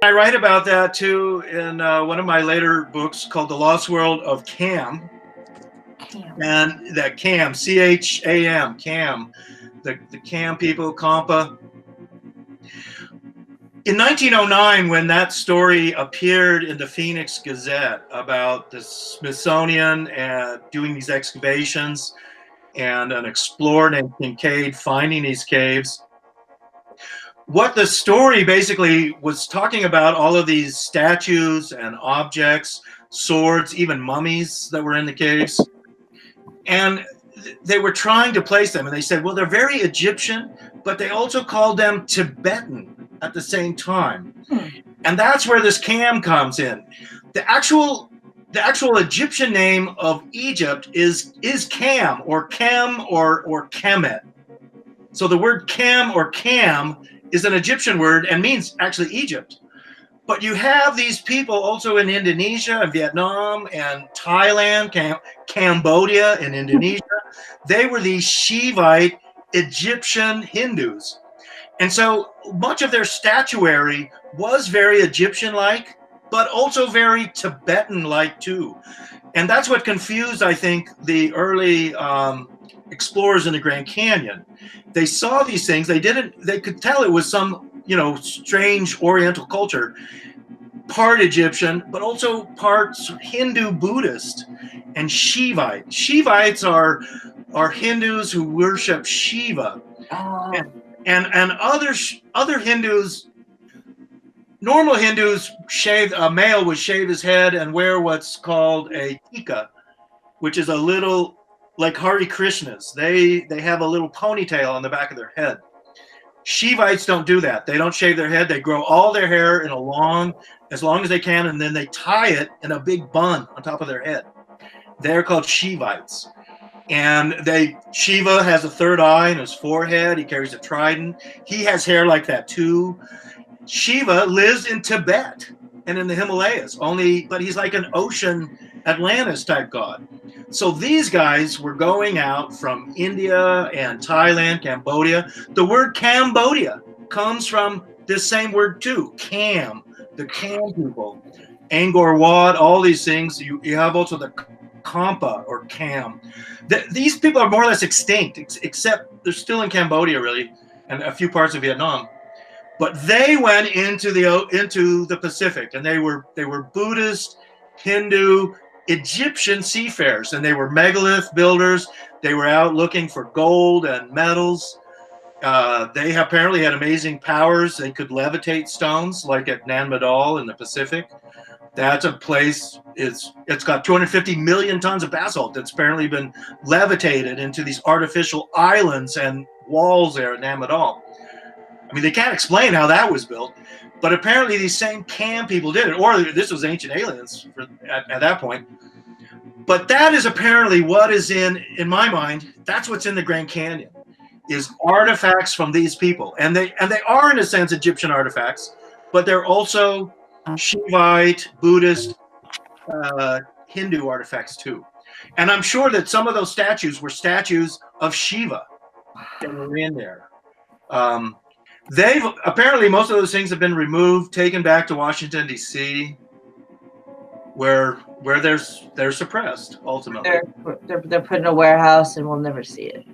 I write about that too in one of my later books called The Lost World of Cham. And that Cham, C-H-A-M, Cham, the Cham people, Champa. In 1909, when that story appeared in the Phoenix Gazette about the Smithsonian doing these excavations and an explorer named Kincaid finding these caves, what the story basically was talking about, all of these statues and objects, swords, even mummies that were in the caves. And they were trying to place them, and they said, well, they're very Egyptian, but they also called them Tibetan at the same time. And that's where this Cham comes in. The actual Egyptian name of Egypt is Cham or Kemet. So the word Cham or Cham is an Egyptian word and means actually Egypt. But you have these people also in Indonesia and Vietnam and Thailand, Cambodia and Indonesia. They were these Shivite Egyptian Hindus. And so much of their statuary was very Egyptian-like, but also very Tibetan-like too. And that's what confused, I think, the early explorers in the Grand Canyon. They saw these things. They could tell it was some, strange Oriental culture, part Egyptian, but also parts Hindu, Buddhist, and Shivite. Shivites are Hindus who worship Shiva. And other Hindus, normal Hindus a male would shave his head and wear what's called a tika, which is a little like Hare Krishnas. They have a little ponytail on the back of their head. Shivites don't do that. They don't shave their head. They grow all their hair in as long as they can, and then they tie it in a big bun on top of their head. They're called Shivites. And Shiva has a third eye in his forehead. He carries a trident. He has hair like that too. Shiva lives in Tibet and in the Himalayas, but he's like an ocean Atlantis type god. So these guys were going out from India and Thailand, Cambodia. The word Cambodia comes from this same word too, Cham, the Cham people, Angkor Wat, all these things. You have also the Champa or Cham. These people are more or less extinct, except they're still in Cambodia really, and a few parts of Vietnam. But they went into the Pacific, and they were Buddhist, Hindu, Egyptian seafarers, and they were megalith builders. They were out looking for gold and metals. They apparently had amazing powers. They could levitate stones, like at Nan Madol in the Pacific. That's a place, it's got 250 million tons of basalt that's apparently been levitated into these artificial islands and walls there at Nan Madol. I mean, they can't explain how that was built, but apparently these same Cham people did it, or this was ancient aliens at that point. But that is apparently what is in my mind, that's what's in the Grand Canyon, is artifacts from these people. And they are, in a sense, Egyptian artifacts, but they're also Shivite, Buddhist, Hindu artifacts too. And I'm sure that some of those statues were statues of Shiva that were in there. Apparently most of those things have been removed, taken back to Washington, D.C., where they're suppressed ultimately. They're put in a warehouse and we'll never see it.